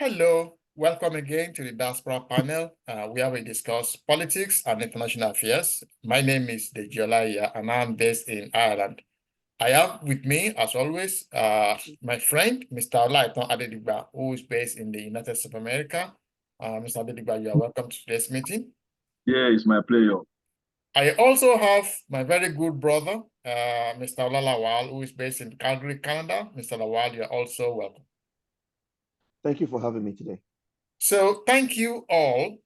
Hello, welcome again to the Diaspora panel, where we discuss politics and international affairs. My name is Dejiola and I'm based in Ireland. I have with me, as always, my friend, Mr. Olaitan Adedigba, who is based in the United States of America. Mr. Adedigba, you are welcome to today's meeting. Yeah, it's my pleasure. I also have my very good brother, Mr. Olalawal, who is based in Calgary, Canada. Mr. Lawal, you are also welcome. Thank you for having me today. So thank you all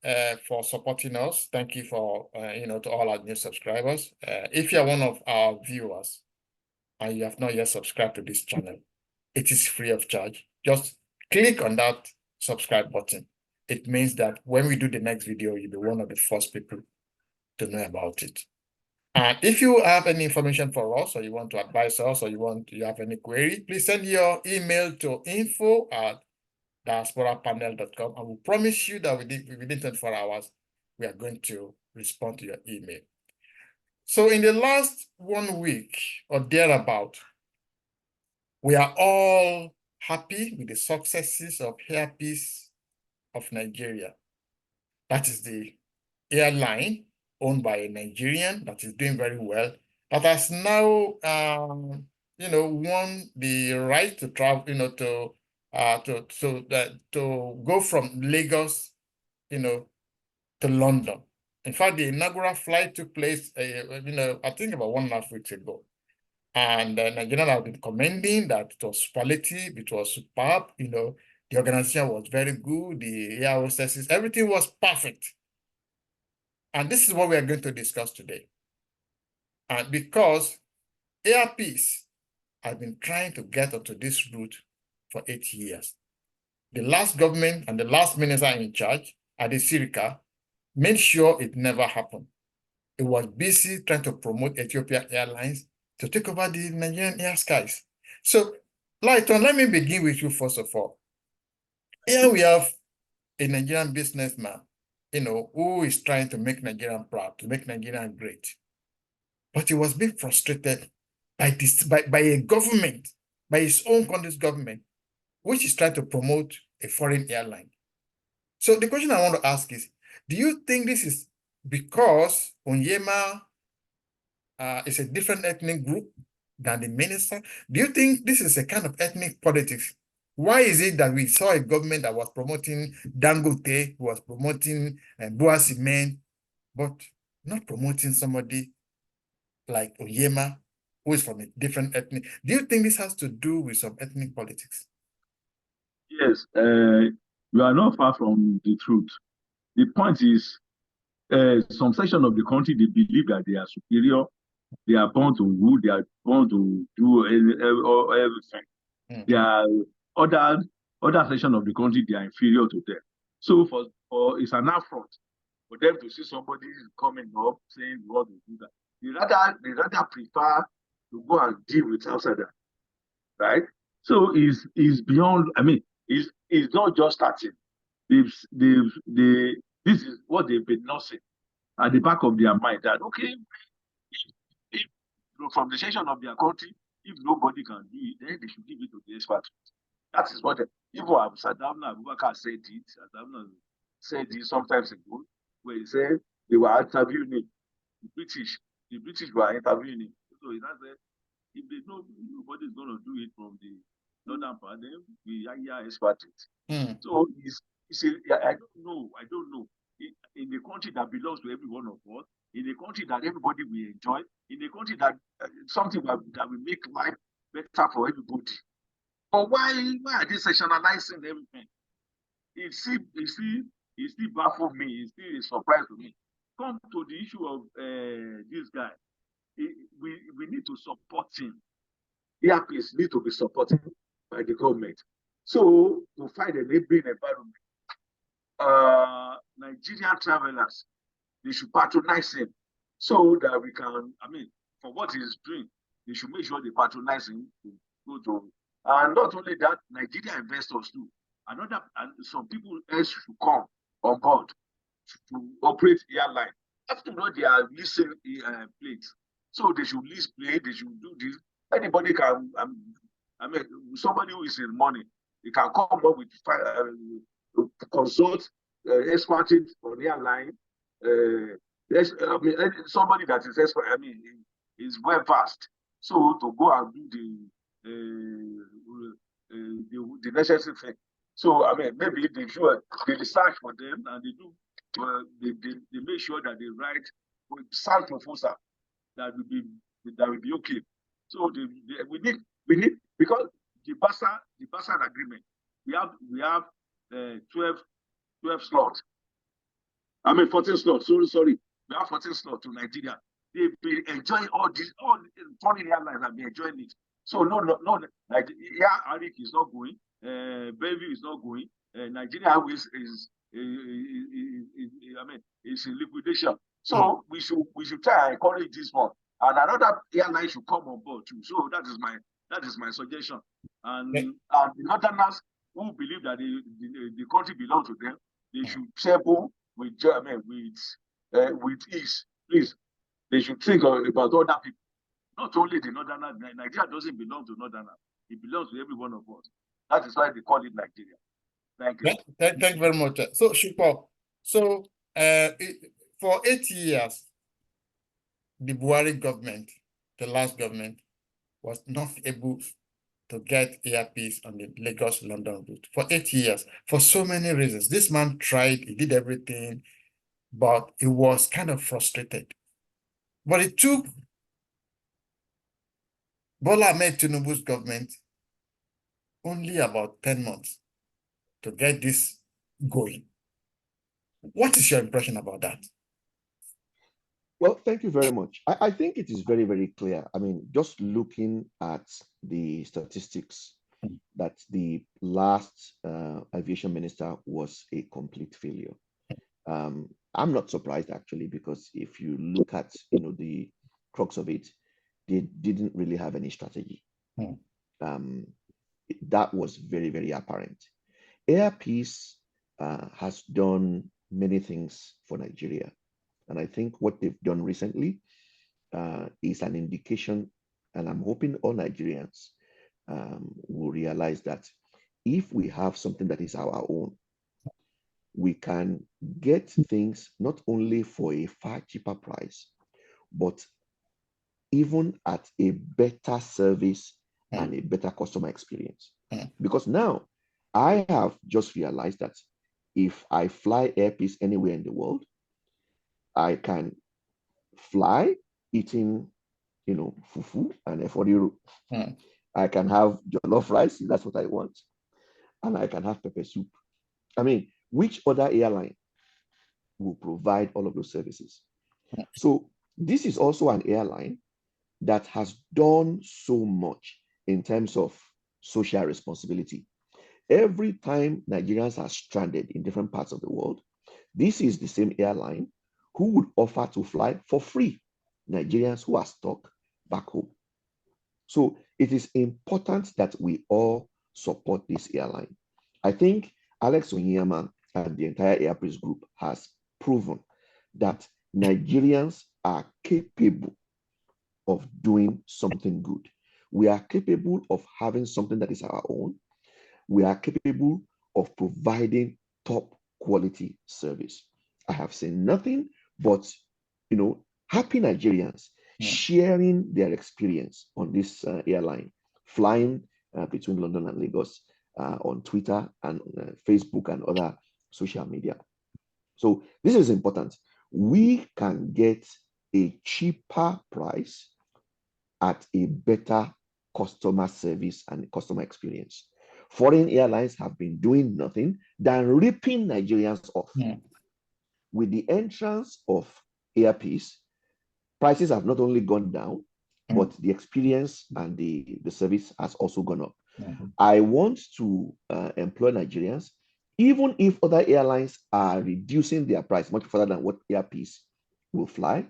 for supporting us. Thank you for, to all our new subscribers. If you're one of our viewers and you have not yet subscribed to this channel, it is free of charge. Just click on that subscribe button. It means that when we do the next video, you'll be one of the first people to know about it. And if you have any information for us, or you want to advise us, or you have any query, please send your email to info@diasporapanel.com, and we promise you that within 24 hours, we are going to respond to your email. So in the last 1 week or thereabout, we are all happy with the successes of Air Peace of Nigeria. That is the airline owned by a Nigerian that is doing very well, that has now, won the right to travel, to go from Lagos, to London. In fact, the inaugural flight took place, I think about 1.5 weeks ago. And Nigerians have been commending that it was superlative, it was superb, the organization was very good, the air hostesses, everything was perfect. And this is what we are going to discuss today. And because Air Peace has been trying to get onto this route for 8 years. The last government and the last minister in charge, Adesirika, made sure it never happened. It was busy trying to promote Ethiopia Airlines to take over the Nigerian air skies. So, Lighton, let me begin with you first of all. Here we have a Nigerian businessman, who is trying to make Nigeria proud, to make Nigeria great. But he was being frustrated by a government, by his own country's government, which is trying to promote a foreign airline. So the question I want to ask is, do you think this is because Onyema is a different ethnic group than the minister? Do you think this is a kind of ethnic politics? Why is it that we saw a government that was promoting Dangote, who was promoting Boa Cement, but not promoting somebody like Onyema, who is from a different ethnic? Do you think this has to do with some ethnic politics? Yes, you are not far from the truth. The point is, some section of the country, they believe that they are superior. They are born to rule. They are born to do everything. They are other section of the country, they are inferior to them. So for it's an affront for them to see somebody coming up saying what to do that. They rather prefer to go and deal with outsiders, right? So is beyond. I mean, it's not just starting. This is what they've been nursing at the back of their mind that okay, if from the section of their country, if nobody can do it, then they should give it to the experts. That is what even Sadamna Abubakar said it. Sadamna said it sometimes ago, where he said they were interviewing him. The British were interviewing him. So he said, if they know nobody's going to do it from the northern part, then we hire experts. So I don't know. In a country that belongs to every one of us, in a country that everybody will enjoy, in a country that something that will make life better for everybody. But why are they sectionalizing everything? It still baffles me. It's still a surprise to me. Come to the issue of this guy. We need to support him. Air Peace need to be supported by the government. So to find a neighboring environment, Nigerian travelers, they should patronize him so that we can, for what he's doing, they should make sure they patronize him to go to. And not only that, Nigerian investors too. And some people else should come on board to operate airline. After all, they are leasing planes. So they should lease planes, they should do this. Anybody can, somebody who is in money They can come up with consult experts on the airline. I mean, somebody that is expert, I mean, is well versed. So to go and do the necessary thing. So I mean, maybe they do the research for them, and they do. They make sure that they write sound proposal that will be okay. So we need because the Basa agreement, we have 12 slots. I mean 14 slots. Sorry. We have 14 slots to Nigeria. They've been enjoying all foreign airlines have been enjoying it. So no, like Arik is not going, Bellevue is not going, Nigeria Airways is in liquidation. So we should try and encourage this one. And another airline should come on board too. So that is my suggestion. And the Northerners who believe that the country belongs to them, they should travel with ease. Please, they should think about other people. Not only the Northerners. Nigeria doesn't belong to Northerners. It belongs to every one of us. That is why they call it Nigeria. Thank you. Thank you very much. So, Shupo, for 8 years, the Buhari government, the last government, was not able to get earpiece on the Lagos-London route for 8 years, for so many reasons. This man tried, he did everything, but he was kind of frustrated. But it took Bola Ahmed Tinubu's government only about 10 months to get this going. What is your impression about that? Well, thank you very much. I think it is very, very clear. I mean, just looking at the statistics, that the last aviation minister was a complete failure. I'm not surprised, actually, because if you look at the crux of it, they didn't really have any strategy. That was very, very apparent. Airpeace has done many things for Nigeria. And I think what they've done recently is an indication, and I'm hoping all Nigerians will realize that if we have something that is our own, we can get things not only for a far cheaper price, but even at a better service and a better customer experience. Because now I have just realized that if I fly Airpeace anywhere in the world, I can fly eating, fufu and eforiru. I can have jollof rice if that's what I want, and I can have pepper soup. I mean, which other airline will provide all of those services? So this is also an airline that has done so much in terms of social responsibility. Every time Nigerians are stranded in different parts of the world, this is the same airline who would offer to fly for free Nigerians who are stuck back home. So it is important that we all support this airline. I think Alex Onyema and the entire Airpeace group has proven that Nigerians are capable of doing something good. We are capable of having something that is our own. We are capable of providing top quality service. I have seen nothing but, happy Nigerians sharing their experience on this airline, flying between London and Lagos on Twitter and Facebook and other social media. So this is important. We can get a cheaper price at a better customer service and customer experience. Foreign airlines have been doing nothing than ripping Nigerians off. With the entrance of Airpeace, prices have not only gone down, but the experience and the service has also gone up. I want to employ Nigerians, even if other airlines are reducing their price much further than what Airpeace will fly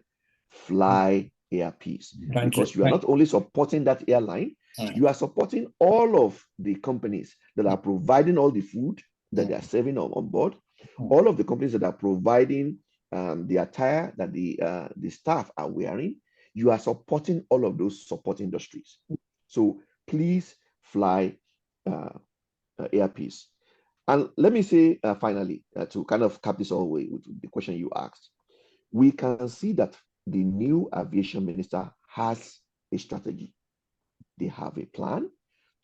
Airpeace. Because you are not only supporting that airline, you are supporting all of the companies that are providing all the food that they are serving on board, all of the companies that are providing the attire that the staff are wearing. You are supporting all of those support industries. So please fly earpiece. And let me say finally, to kind of cap this all away with the question you asked, we can see that the new aviation minister has a strategy. They have a plan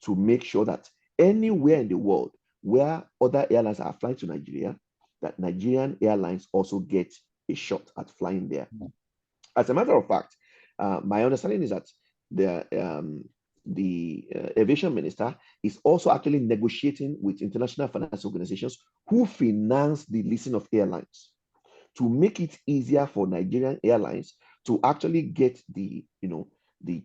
to make sure that anywhere in the world where other airlines are flying to Nigeria, that Nigerian airlines also get a shot at flying there. As a matter of fact, my understanding is that the aviation minister is also actually negotiating with international finance organizations who finance the leasing of airlines to make it easier for Nigerian airlines to actually get the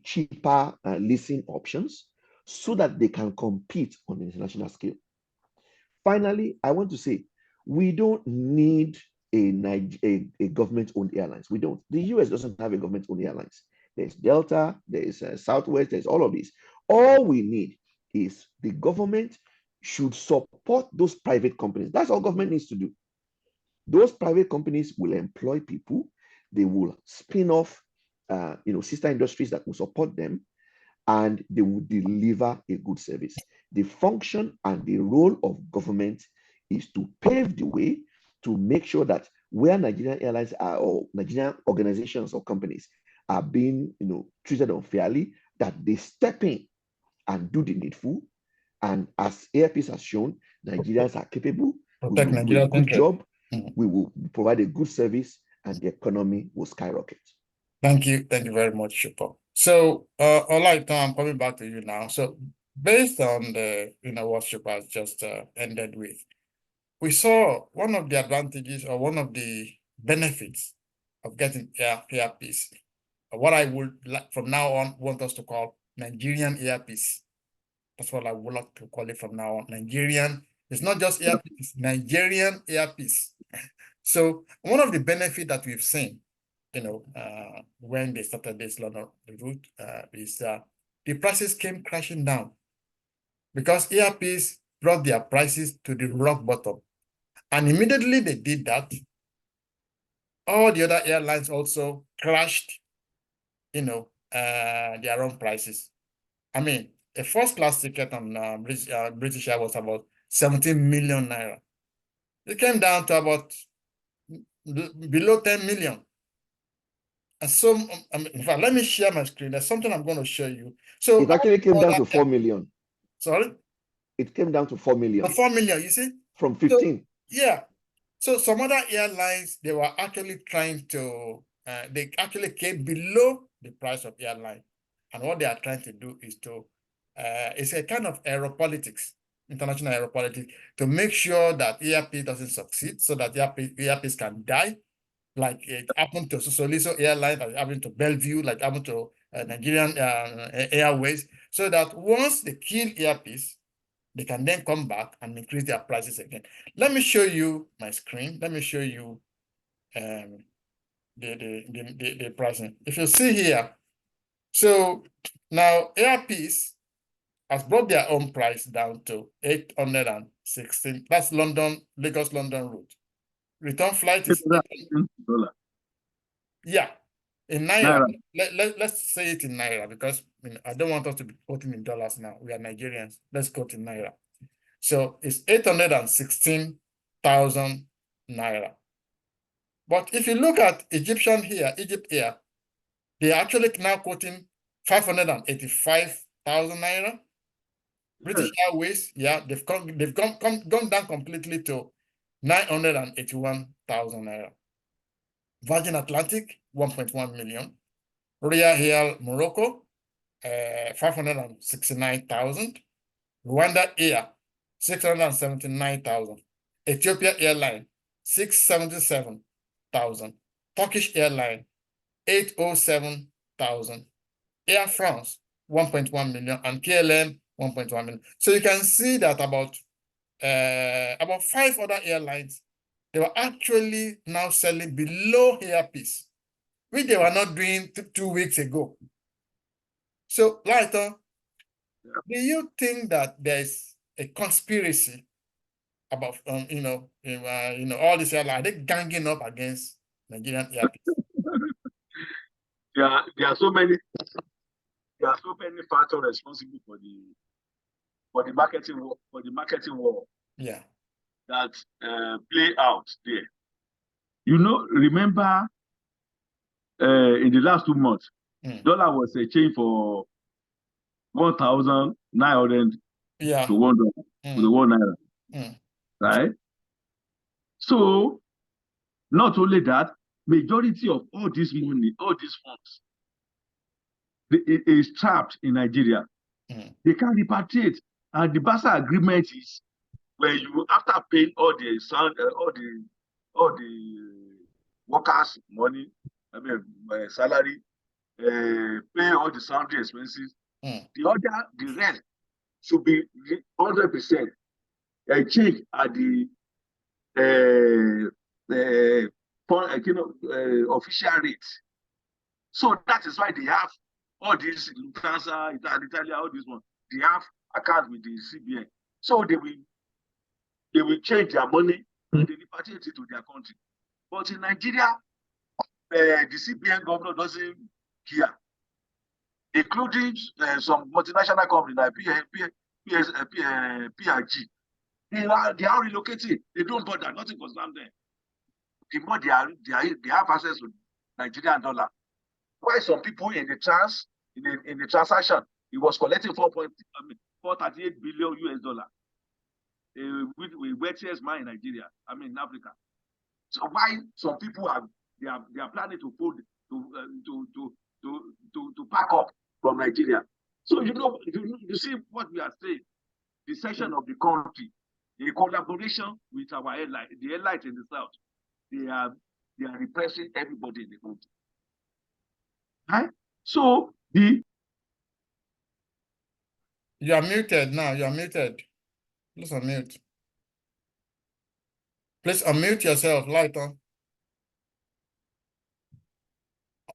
cheaper leasing options so that they can compete on the international scale. Finally, I want to say we don't need a government-owned airlines. We don't. The US doesn't have a government-owned airlines. There's Delta, there's Southwest, there's all of these. All we need is the government should support those private companies. That's all government needs to do. Those private companies will employ people. They will spin off, sister industries that will support them, and they will deliver a good service. The function and the role of government is to pave the way to make sure that where Nigerian airlines are or Nigerian organizations or companies are being treated unfairly, that they step in and do the needful. And as AirPeace has shown, Nigerians are capable. We will do a good job. We will provide a good service, and the economy will skyrocket. Thank you very much, Shupo. So, all right, I'm coming back to you now. So, based on the what Shupo has just ended with, we saw one of the advantages or one of the benefits of getting AirPeace. What I would like from now on want us to call Nigerian AirPeace. That's what I would like to call it from now on. Nigerian. It's not just AirPeace, it's Nigerian AirPeace. So one of the benefits that we've seen, when they started this London route, is the prices came crashing down because AirPeace brought their prices to the rock bottom. And immediately they did that, all the other airlines also crashed, their own prices. I mean, a first-class ticket on British Air was about 17 million naira. It came down to about below 10 million. And so, in fact, let me share my screen. There's something I'm going to show you. So it actually came down to 4 million. Sorry? It came down to 4 million. 4 million, you see? From 15. So, yeah. So some other airlines, they were actually trying to, they actually came below the price of airline. And what they are trying to do is to, it's a kind of aeropolitics, international aeropolitics, to make sure that AirPeace doesn't succeed, so that AirPeace can die, like it happened to Sosoliso Airline, like happened to Bellevue, like happened to Nigerian Airways, so that once they kill AirPeace, they can then come back and increase their prices again. Let me show you my screen. Let me show you the pricing. If you see here, so now AirPeace has brought their own price down to 816. That's Lagos-London route. Return flight is $8. Yeah, in Naira. Let's say it in Naira, because I don't want us to be quoting in dollars now. We are Nigerians. Let's quote in Naira. So it's 816,000 Naira. But if you look at Egypt Air, they're actually now quoting 585,000 Naira. British Airways, they've gone down completely to 981,000 Naira. Virgin Atlantic, 1.1 million. Royal Air Morocco, 569,000. Rwanda Air, 679,000. Ethiopia Airline, 677,000. Turkish Airline, 807,000. Air France, 1.1 million, and KLM, 1.1 million. So you can see that about 5 other airlines, they were actually now selling below AirPeace, which they were not doing 2 weeks ago. So, Lighter, do you think that there's a conspiracy about, all these airlines, are they ganging up against Nigerian AirPeace? There are so many factors responsible for the for the marketing war Yeah. that play out there. You know, remember in the last 2 months, dollar was exchanged for 1,900 Yeah. to $1 to the $1, right? So not only that, majority of all this money, all these funds, is trapped in Nigeria. They can repatriate, and the Basa agreement is when you, after paying all the workers' money, I mean salary, pay all the sundry expenses, the rest should be 100% change at the official rate. So that is why they have all these Lufthansa, Italia, all these ones. They have accounts with the CBN. So they will change their money and they repatriate it to their country. But in Nigeria, the CBN governor doesn't care, including some multinational companies like PRG. They are relocating. They don't bother. Nothing concerns them. The more they have access to Nigerian dollar. Why some people in the transaction, it was collecting 438 billion US dollar with wealthiest man in Nigeria, in Africa. So why some people they are planning to fold to pack up from Nigeria? So you see what we are saying, the section of the country, the collaboration with our airline, the airlines in the south, they are repressing everybody in the country. Right? So you are muted now. You are muted. Please unmute. Please unmute yourself, light on.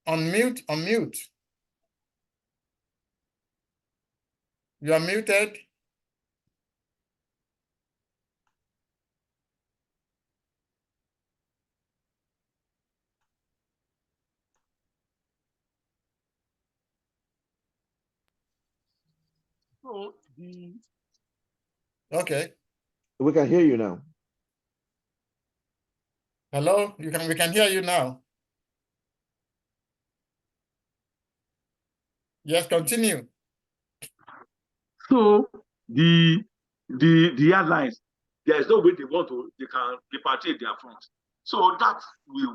Unmute. You are muted. Okay. We can hear you now. Hello, we can hear you now. Yes, continue. So the airlines, there is no way they can repatriate their funds. So that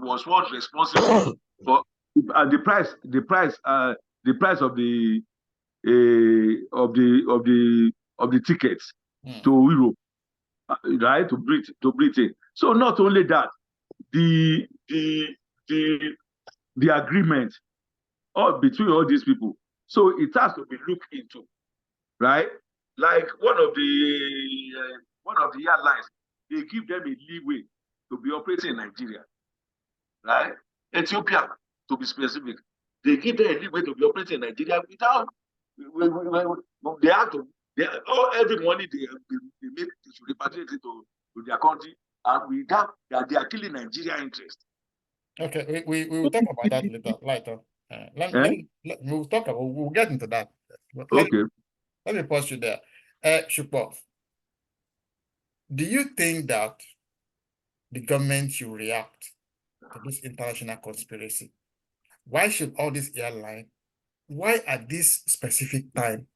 was what responsible for the price of the tickets to Europe, right, to Britain. So not only that, the agreement between all these people, so it has to be looked into, right? Like one of the airlines, they give them a leeway to be operating in Nigeria, right? Ethiopia, to be specific, they give them a leeway to be operating in Nigeria without they have to. Every money they make, they should repatriate it to their country, and with that, they are killing Nigeria interest. Okay, we will talk about that later. We'll talk about. We'll get into that. Okay. Let me pause you there. Shukpov, do you think that the government should react to this international conspiracy? Why should all these airlines? Why at this specific time?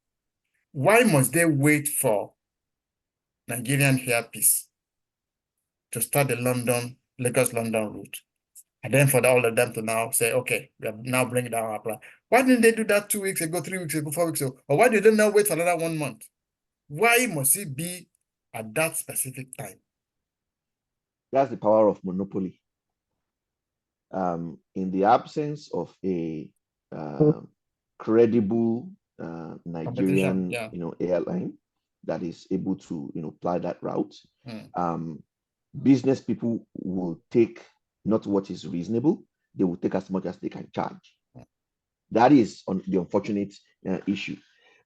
Why must they wait for Nigerian airpeace to start the Lagos-London route? And then for all of them to now say, okay, we are now bringing down our plan. Why didn't they do that 2 weeks ago, 3 weeks ago, 4 weeks ago? Or why did they now wait for another 1 month? Why must it be at that specific time? That's the power of monopoly. In the absence of a credible Nigerian, airline that is able to, ply that route, business people will take not what is reasonable; they will take as much as they can charge. That is the unfortunate issue,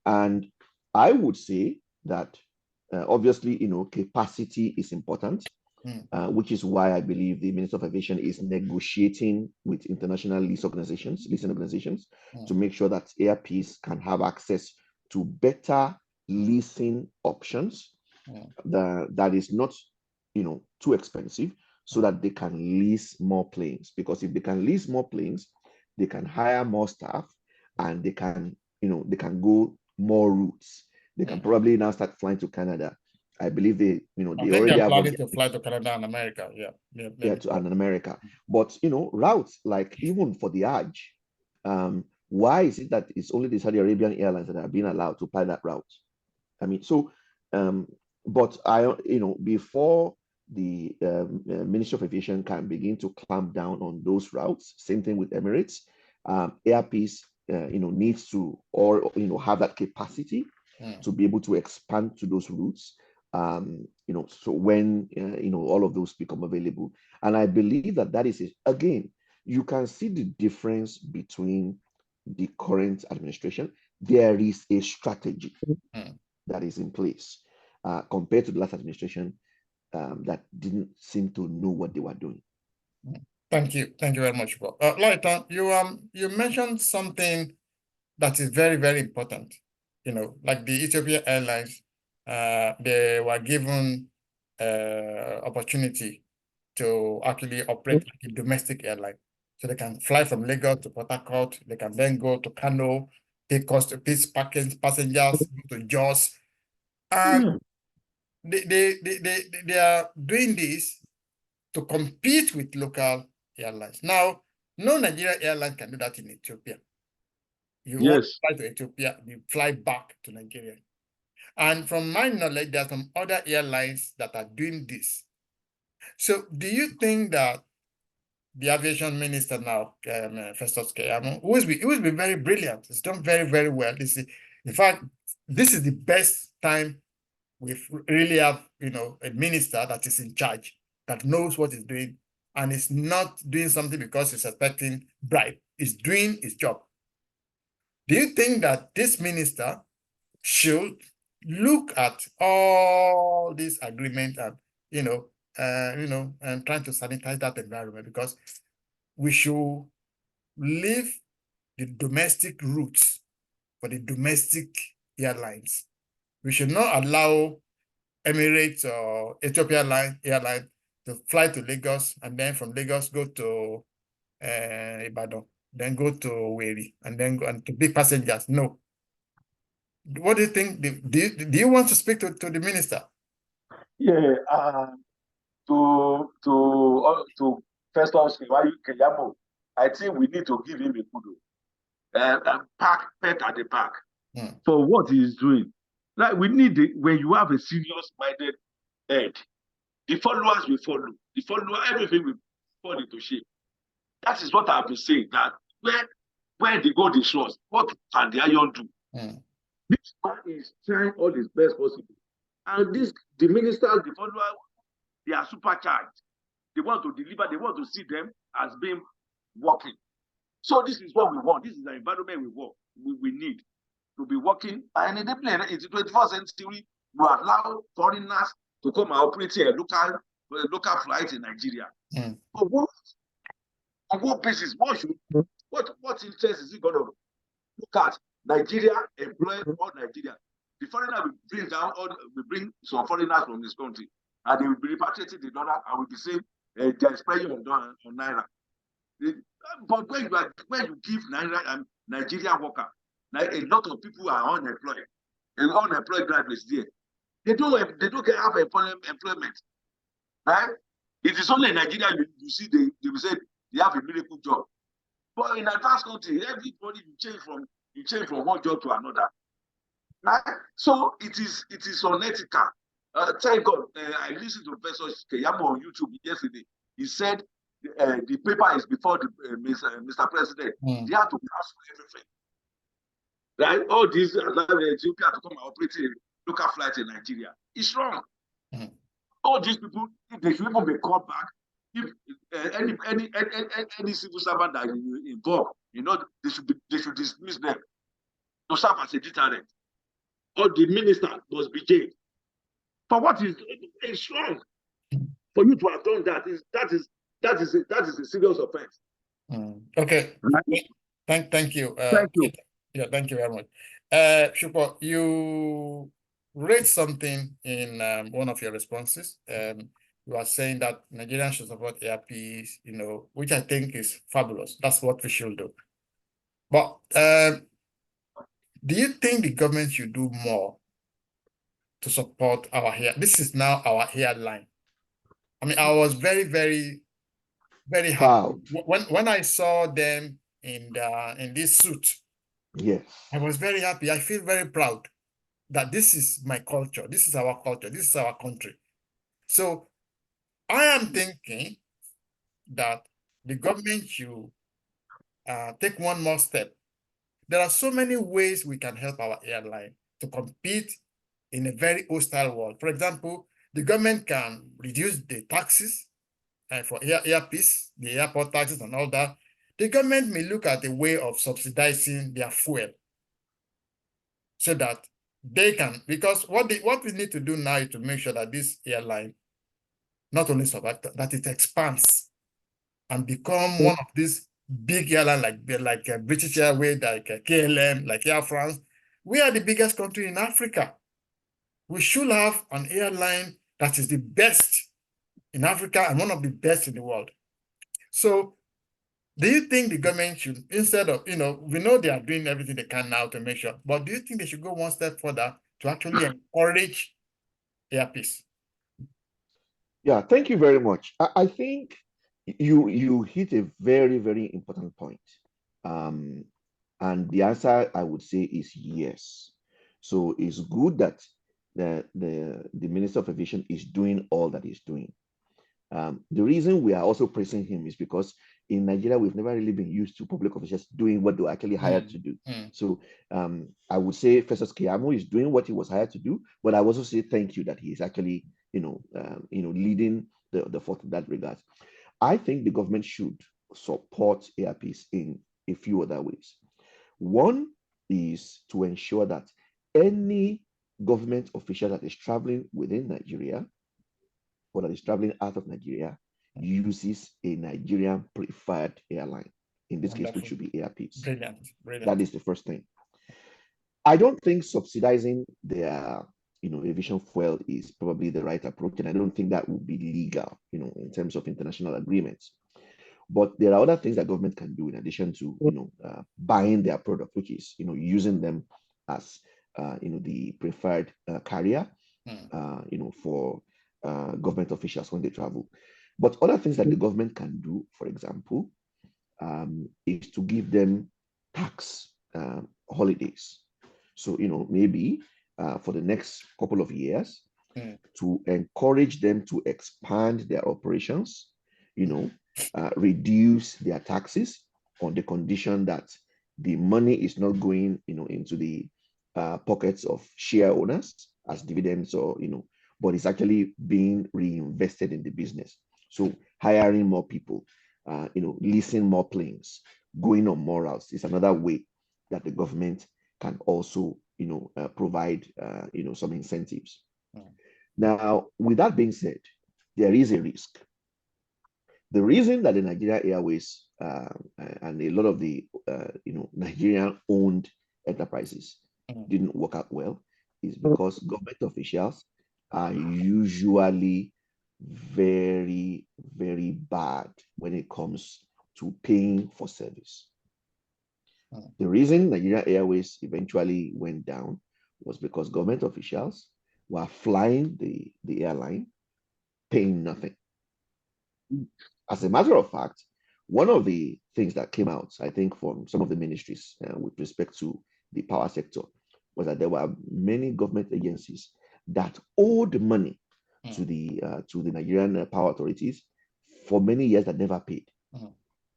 and I would say that obviously, capacity is important. Which is why I believe the Minister of Aviation is negotiating with international leasing organizations, to make sure that airpeace can have access to better leasing options that is not, too expensive, so that they can lease more planes. Because if they can lease more planes, they can hire more staff, and they can, they can go more routes. They can probably now start flying to Canada. I believe they already have planning to fly to Canada and America. And America. But routes like even for the Hajj, why is it that it's only the Saudi Arabian airlines that are being allowed to fly that route? I mean, so but before the Ministry of Aviation can begin to clamp down on those routes, same thing with Emirates, Air Peace needs to, or have that capacity to be able to expand to those routes. So when all of those become available, and I believe that is it. Again, you can see the difference between the current administration. There is a strategy that is in place compared to the last administration that didn't seem to know what they were doing. Thank you very much, Bob. Lighton, you mentioned something that is very, very important. Like the Ethiopia Airlines, they were given opportunity to actually operate like a domestic airline. So they can fly from Lagos to Port Harcourt. They can then go to Kano, take passengers, go to Jos. And they are doing this to compete with local airlines. Now, no Nigerian airline can do that in Ethiopia. You want to fly to Ethiopia, you fly back to Nigeria. And from my knowledge, there are some other airlines that are doing this. So do you think that the aviation minister now, Festus Keyamo, who has been very brilliant, has done very, very well. In fact, this is the best time we really have, a minister that is in charge, that knows what he's doing, and is not doing something because he's expecting bribe. He's doing his job. Do you think that this minister should look at all these agreements and, and trying to sanitize that environment? Because we should leave the domestic routes for the domestic airlines. We should not allow Emirates or Ethiopia airline to fly to Lagos, and then from Lagos go to Ibadan, then go to Weri, and then go and to big passengers. No. What do you think? Do you want to speak to the minister? Yeah, to Festus Keyamo, I think we need to give him a kudo. Pet at the back for what he is doing. Like we need when you have a serious-minded head, the followers will follow. The follower, everything will fall into shape. That is what I've been saying. That where they go, they trust. What can the iron do? This man is trying all his best possible, and the ministers, the followers, they are supercharged. They want to deliver. They want to see them as being working. So this is what we want. This is the environment we need to be working. And in the 21st century, we allow foreigners to come and operate a local flight in Nigeria. On what basis? What interest is it going to look at? Nigeria employ all Nigeria. The foreigner will bring some foreigners from this country, and they will be repatriating the dollar, and will be saying there is pressure on naira. But when you give Nigerian worker, a lot of people are unemployed, and unemployed graduates there. They don't have employment, right? It is only in Nigeria you see they will say they have a miracle job. But in advanced country, everybody you change from one job to another. Right? So it is unethical. Thank God, I listened to Professor Keyamo on YouTube yesterday. He said the paper is before the Mr. President. They have to cancel everything. Right? All these allow Ethiopia to come and operate a local flight in Nigeria. It's wrong. All these people, if they should even be called back, if any civil servant that is involved, they should dismiss them to serve as a deterrent. Or the minister must be jailed. For what is wrong for you to have done that? That is a serious offense. Okay. Right? Thank you. Thank you. Yeah, thank you very much. Shupo, you raised something in one of your responses. You are saying that Nigerians should support airpeace, which I think is fabulous. That's what we should do. But do you think the government should do more to support our air? This is now our airline. I mean, I was very, very, very happy Proud. when I saw them in this suit. Yes. I was very happy. I feel very proud that this is my culture. This is our culture. This is our country. So I am thinking that the government should take one more step. There are so many ways we can help our airline to compete in a very hostile world. For example, the government can reduce the taxes for airpeace, the airport taxes and all that. The government may look at a way of subsidizing their fuel so that they can, because what we need to do now is to make sure that this airline not only survive, that it expands and become one of these big airlines like British Airways, like KLM, like Air France. We are the biggest country in Africa. We should have an airline that is the best in Africa and one of the best in the world. So do you think the government should, instead of, we know they are doing everything they can now to make sure, but do you think they should go one step further to actually encourage airpeace? Yeah, thank you very much. I think you hit a very, very important point. And the answer I would say is yes. So it's good that the Minister of Aviation is doing all that he's doing. The reason we are also praising him is because in Nigeria, we've never really been used to public officials doing what they were actually hired to do. So I would say Festus Keyamo is doing what he was hired to do, but I would also say thank you that he is actually, leading the fort in that regard. I think the government should support airpeace in a few other ways. One is to ensure that any government official that is traveling within Nigeria or that is traveling out of Nigeria uses a Nigerian preferred airline. In this case, which should be airpeace. Brilliant, brilliant. That is the first thing. I don't think subsidizing their aviation fuel is probably the right approach, and I don't think that would be legal, in terms of international agreements. But there are other things that government can do in addition to buying their product, which is using them as the preferred carrier for government officials when they travel. But other things that the government can do, for example, is to give them tax holidays. So maybe for the next couple of years, to encourage them to expand their operations, reduce their taxes on the condition that the money is not going, into the pockets of share owners as dividends or, but it's actually being reinvested in the business. So hiring more people, leasing more planes, going on more routes is another way that the government can also, provide, some incentives. Now, with that being said, there is a risk. The reason that the Nigeria Airways and a lot of the Nigerian-owned enterprises didn't work out well is because government officials are usually very, very bad when it comes to paying for service. The reason Nigeria Airways eventually went down was because government officials were flying the airline, paying nothing. As a matter of fact, one of the things that came out, I think, from some of the ministries with respect to the power sector was that there were many government agencies that owed money to the Nigerian power authorities for many years that never paid.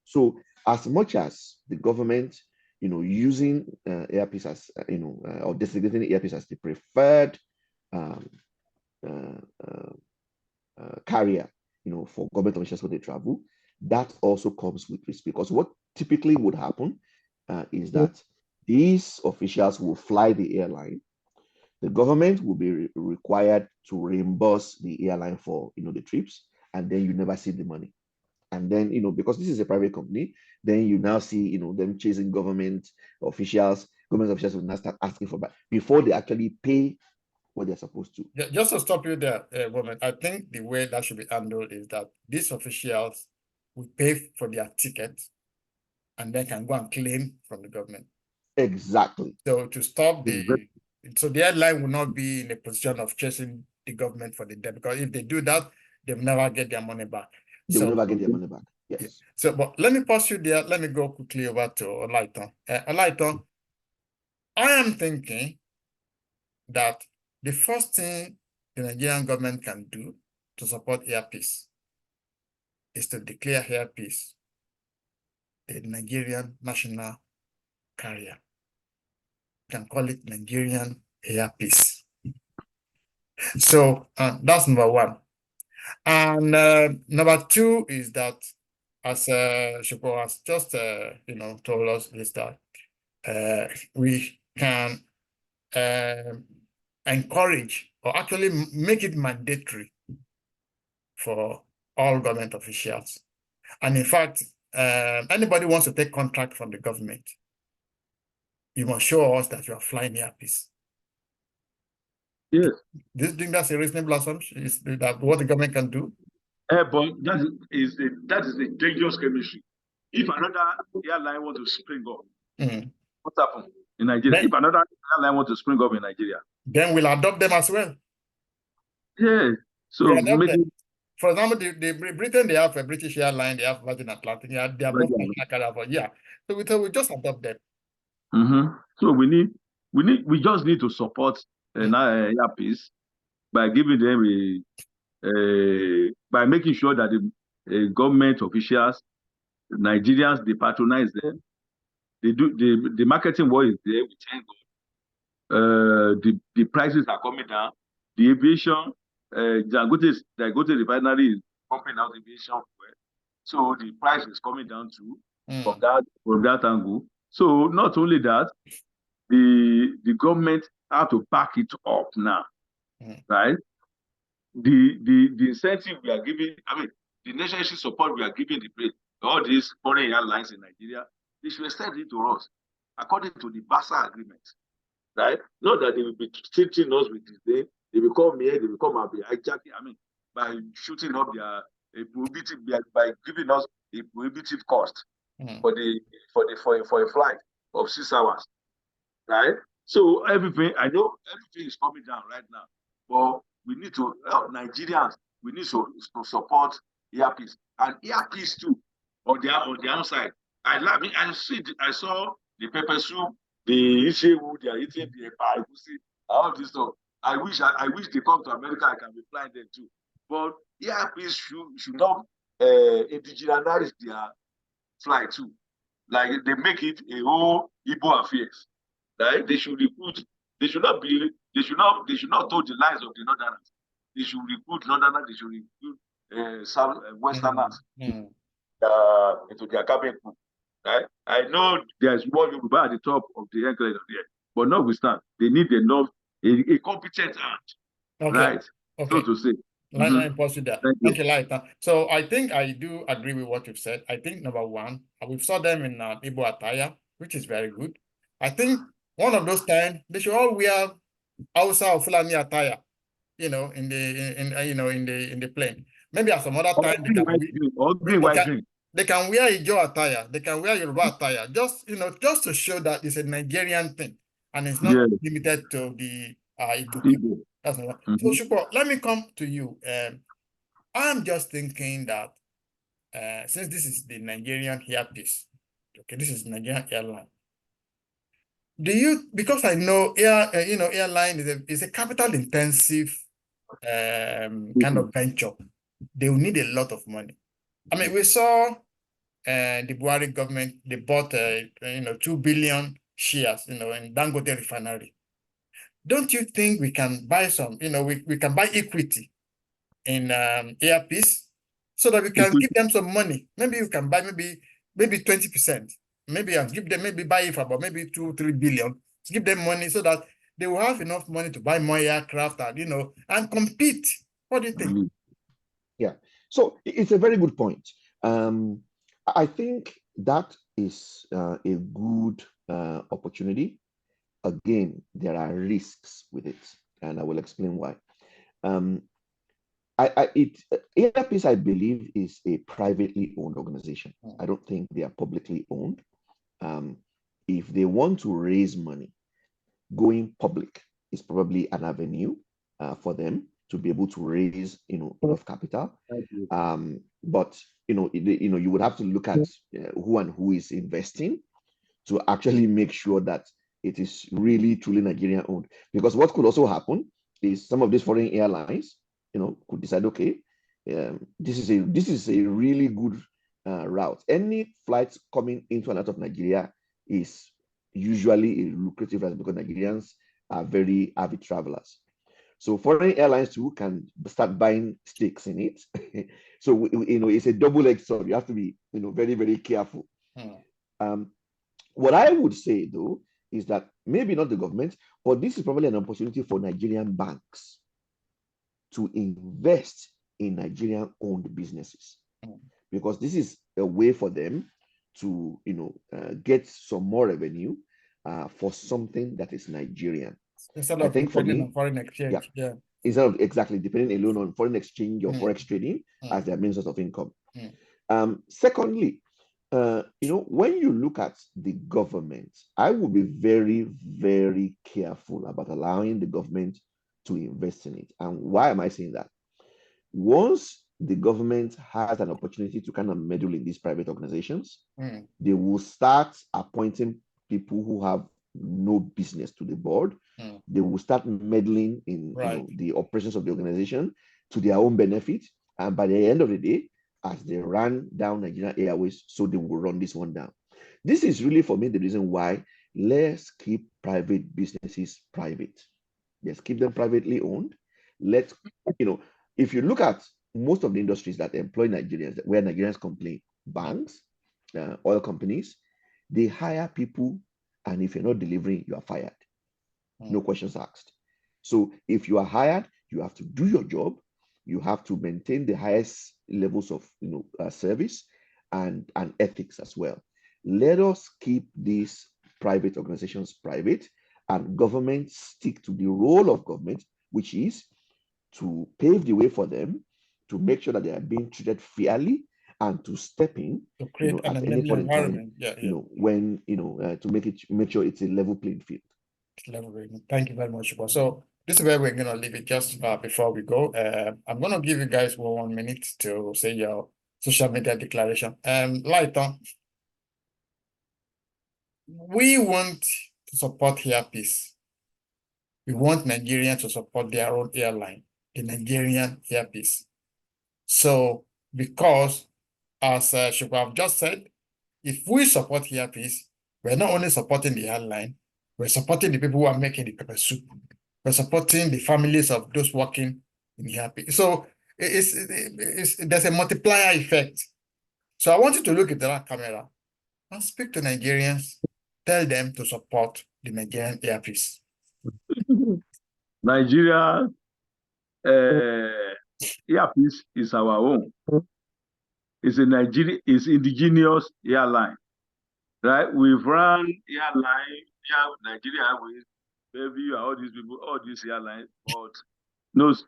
So as much as the government, using airpeace as, or designating airpeace as the preferred carrier, for government officials when they travel, that also comes with risk, because what typically would happen is that these officials will fly the airline. The government will be required to reimburse the airline for the trips, and then you never see the money. And then because this is a private company, then you now see them chasing government officials government officials will now start asking for back before they actually pay what they're supposed to. Just to stop you there, woman, I think the way that should be handled is that these officials will pay for their ticket and then can go and claim from the government. Exactly. So to stop so the airline will not be in a position of chasing the government for the debt, because if they do that, they'll never get their money back. They will never get their money back. Yes. Yeah. So, but let me pause you there. Let me go quickly over to Olaiton. Olaiton, I am thinking that the first thing the Nigerian government can do to support air peace is to declare air peace the Nigerian national carrier. You can call it Nigerian air peace. So that's number one. And number two is that, as Shupo has just told us, is that we can encourage or actually make it mandatory for all government officials. And in fact, anybody wants to take contract from the government, you must show us that you are flying air peace. Yes. Do you think that's a reasonable assumption? Is that what the government can do? But that is a dangerous chemistry. If another airline wants to spring up, what happens in Nigeria? If another airline wants to spring up in Nigeria, then we'll adopt them as well. Yeah. So maybe, for example, the Britain, they have a British airline, they have Virgin Atlantic, they are both national carrier. Yeah. So we just adopt them. So we just need to support air peace by giving them by making sure that the government officials, Nigerians, they patronize them. They do the marketing war is there. We thank God. The prices are coming down. The aviation, Dangote refinery is pumping out aviation fuel, so the price is coming down too from that angle. So not only that, the government have to back it up now, right? The incentive we are giving, I mean, the necessary support we are giving all these foreign airlines in Nigeria, they should extend it to us according to the BASA agreement, right? Not that they will be treating us with this day. They will come here, they will come and be hijacking. I mean, by shooting up by giving us a prohibitive cost for a flight of 6 hours, right? So everything is coming down right now, but we need to Nigerians. We need to support air peace and air peace too on the outside. I saw the pepper soup, the Ishewu, they are eating the egusi, all this stuff. I wish they come to America. I can be flying them too. But air peace should not indigenize their flight too. Like they make it a whole Igbo affairs. Right? They should recruit. They should not tow the lines of the Northerners. They should recruit Northerners. They should recruit some Westerners into their cabin crew. Right? I know there's one Yoruba at the top of the aircraft here, but notwithstanding, they need a competent hand. Right? So to say. Let me pause you there. Thank you, Laita. So I think I do agree with what you've said. I think number one, we saw them in Igbo attire, which is very good. I think one of those times they should all wear Hausa or Fulani attire, in the plane. Maybe at some other time they can wear Ijo attire, they can wear Yoruba attire, just to show that it's a Nigerian thing and it's not limited to the Igbo. That's not right. So Shupo, let me come to you. I'm just thinking that since this is the Nigerian air peace, okay, this is Nigerian airline. Because I know airline is a capital intensive kind of venture. They will need a lot of money. I mean, we saw the Buhari government, they bought 2 billion shares, in Dangote refinery. Don't you think we can buy some, we can buy equity in air peace so that we can give them some money? Maybe you can buy maybe 20%. Maybe I'll give them, buy it for about maybe 2-3 billion. Give them money so that they will have enough money to buy more aircraft and and compete. What do you think? Yeah, so it's a very good point. I think that is a good opportunity again, there are risks with it, and I will explain why. Airpeace, I believe, is a privately owned organization. I don't think they are publicly owned. If they want to raise money, going public is probably an avenue for them to be able to raise, enough capital. But you would have to look at who and who is investing to actually make sure that it is really truly Nigerian owned. Because what could also happen is some of these foreign airlines, could decide, okay, this is a really good route. Any flights coming into and out of Nigeria is usually a lucrative route because Nigerians are very avid travelers. So foreign airlines too can start buying stakes in it. So it's a double-edged sword. You have to be very, very careful. What I would say though is that maybe not the government, but this is probably an opportunity for Nigerian banks to invest in Nigerian-owned businesses, because this is a way for them to get some more revenue for something that is Nigerian. Instead I of think for depending me, on foreign exchange, instead of exactly depending alone on foreign exchange or forex trading as their main source of income. Secondly, when you look at the government, I would be very, very careful about allowing the government to invest in it. And why am I saying that? Once the government has an opportunity to kind of meddle in these private organizations, they will start appointing people who have no business to the board. They will start meddling in the operations of the organization to their own benefit. And by the end of the day, as they run down Nigerian Airways, so they will run this one down. This is really, for me, the reason why let's keep private businesses private. Let's keep them privately owned. Let's, if you look at most of the industries that employ Nigerians, where Nigerians complain, banks, oil companies, they hire people, and if you're not delivering, you are fired. No questions asked. So if you are hired, you have to do your job. You have to maintain the highest levels of service and ethics as well. Let us keep these private organizations private, and government stick to the role of government, which is to pave the way for them, to make sure that they are being treated fairly, and to step in to create at an any point in time, environment. when to make sure it's a level playing field. Thank you very much. So this is where we're going to leave it. Just before we go, I'm going to give you guys 1 minute to say your social media declaration. Lighton, we want to support Airpeace. We want Nigerians to support their own airline, the Nigerian Airpeace. So, because, as Shukwa have just said, if we support Airpeace, we're not only supporting the airline, we're supporting the people who are making the pepper soup. We're supporting the families of those working in Airpeace. So, there's a multiplier effect. So, I want you to look at that camera and speak to Nigerians. Tell them to support the Nigerian Airpeace. Nigeria Airpeace is our own. It's indigenous airline, right? We've run airline, Nigeria Airways, maybe all these people, all these airlines, but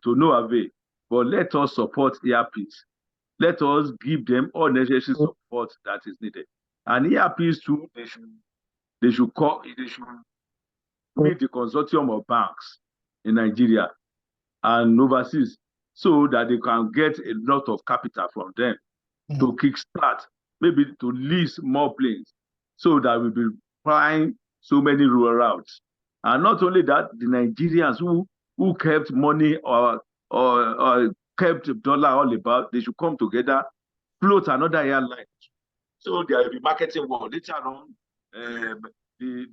to no avail. But let us support Airpeace. Let us give them all necessary support that is needed. And Airpeace too, they should meet the consortium of banks in Nigeria and overseas, so that they can get a lot of capital from them to kickstart, maybe to lease more planes, so that we'll be flying so many rural routes. And not only that, the Nigerians who kept money or kept dollar all about, they should come together, float another airline. So there will be marketing war. Later on, the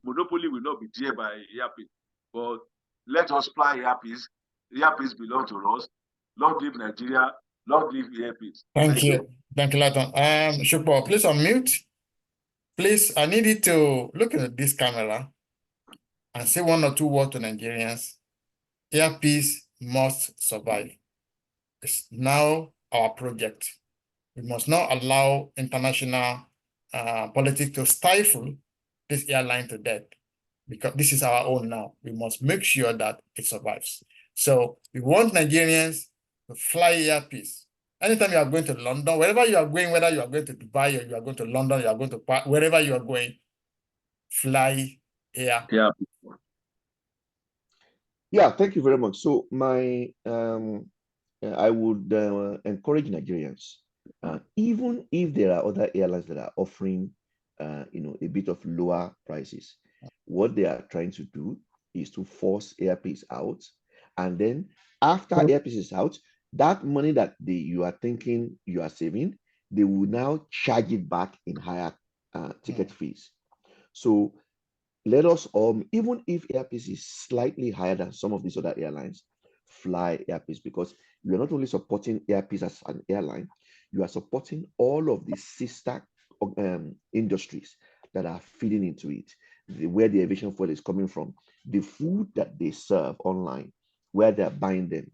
monopoly will not be there by Airpeace. But let us fly Airpeace. Airpeace belongs to us. Long live Nigeria. Long live Airpeace. Thank you. Thank you, Laton. Shukbo, please unmute. Please, I need you to look at this camera and say 1 or 2 words to Nigerians. Airpeace must survive. It's now our project. We must not allow international politics to stifle this airline to death. because this is our own now. We must make sure that it survives. So we want Nigerians to fly earpiece. Anytime you are going to London, wherever you are going, whether you are going to Dubai or you are going to London, you are going to wherever you are going, fly air. Yeah. Yeah, thank you very much. So I would encourage Nigerians, even if there are other airlines that are offering, a bit of lower prices, what they are trying to do is to force airpiece out, and then after airpiece is out, that money that you are thinking you are saving, they will now charge it back in higher ticket fees. So let us even if airpiece is slightly higher than some of these other airlines, fly airpiece, because you are not only supporting airpiece as an airline, you are supporting all of the sister industries that are feeding into it, where the aviation fuel is coming from, the food that they serve online, where they're buying them,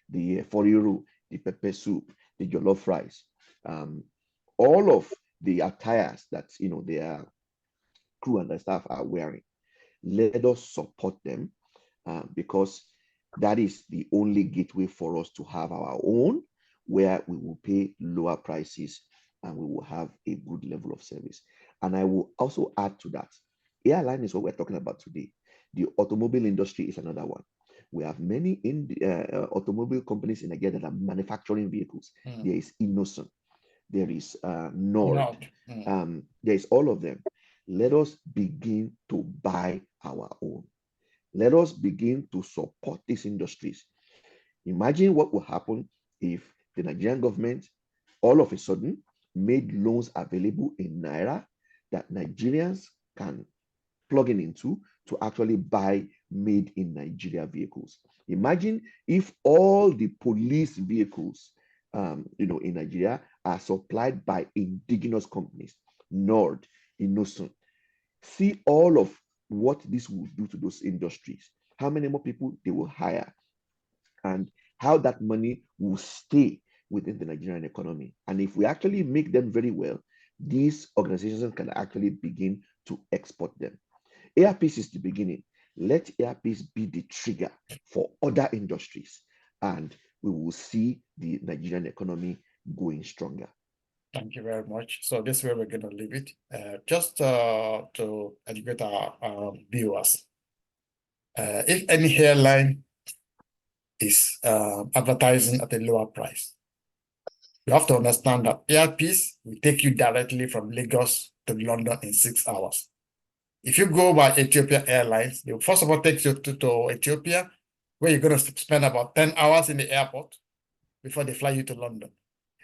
the foriru, the pepper soup, the jollof rice, all of the attires that their crew and the staff are wearing. Let us support them, because that is the only gateway for us to have our own, where we will pay lower prices and we will have a good level of service. And I will also add to that, airline is what we're talking about today. The automobile industry is another one. We have many automobile companies in Nigeria that are manufacturing vehicles. There is Innocent, there is Nord, there is all of them. Let us begin to buy our own. Let us begin to support these industries. Imagine what will happen if the Nigerian government all of a sudden made loans available in Naira that Nigerians can plug into to actually buy made in Nigeria vehicles. Imagine if all the police vehicles in Nigeria are supplied by indigenous companies, Nord, Innocent. See all of what this will do to those industries, how many more people they will hire, and how that money will stay within the Nigerian economy. And if we actually make them very well, these organizations can actually begin to export them. Airpiece is the beginning. Let Airpiece be the trigger for other industries, and we will see the Nigerian economy going stronger. Thank you very much. So this way we're going to leave it. Just to educate our viewers. If any airline is advertising at a lower price, you have to understand that Airpiece will take you directly from Lagos to London in 6 hours. If you go by Ethiopia Airlines, they will first of all take you to Ethiopia, where you're going to spend about 10 hours in the airport before they fly you to London.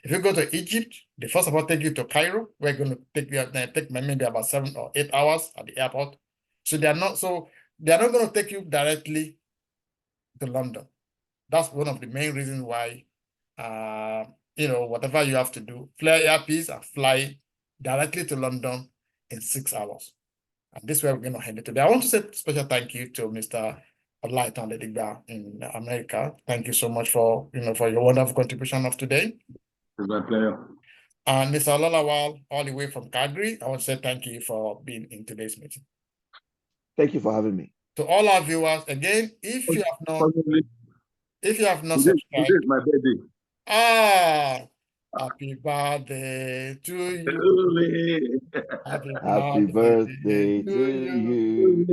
If you go to Egypt, they first of all take you to Cairo, where you're going to take maybe about 7 or 8 hours at the airport. So they are not going to take you directly to London. That's one of the main reasons why whatever you have to do, fly Airpiece and fly directly to London in 6 hours. And this way we're going to hand it today. I want to say special thank you to Mr. Olaitan Ledigba in America. Thank you so much for your wonderful contribution of today. It's my pleasure. And Mr. Ololawal, all the way from Calgary, I want to say thank you for being in today's meeting. Thank you for having me. To all our viewers, again, if you have not Today subscribed, is my birthday. Happy birthday to you. Happy birthday to you.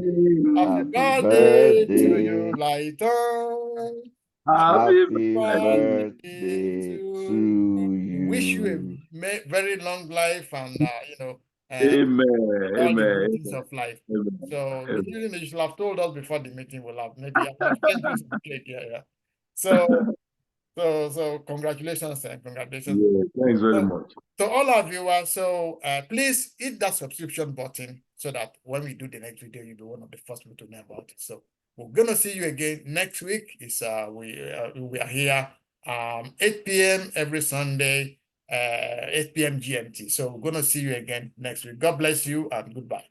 Happy birthday to you, Lighton. Happy birthday to you. Wish you a very long life and Amen. all the Amen. blessings of life. Amen. So Amen. you should have told us before the meeting. We'll have maybe about 10 days of the cake. Yeah. So congratulations and congratulations. Yeah, thanks very much. To all our viewers, please hit that subscription button so that when we do the next video, you'll be one of the first people to know about it. So we're gonna see you again next week. We are here 8 p.m. every Sunday, 8 p.m. GMT. So we're gonna see you again next week. God bless you and goodbye.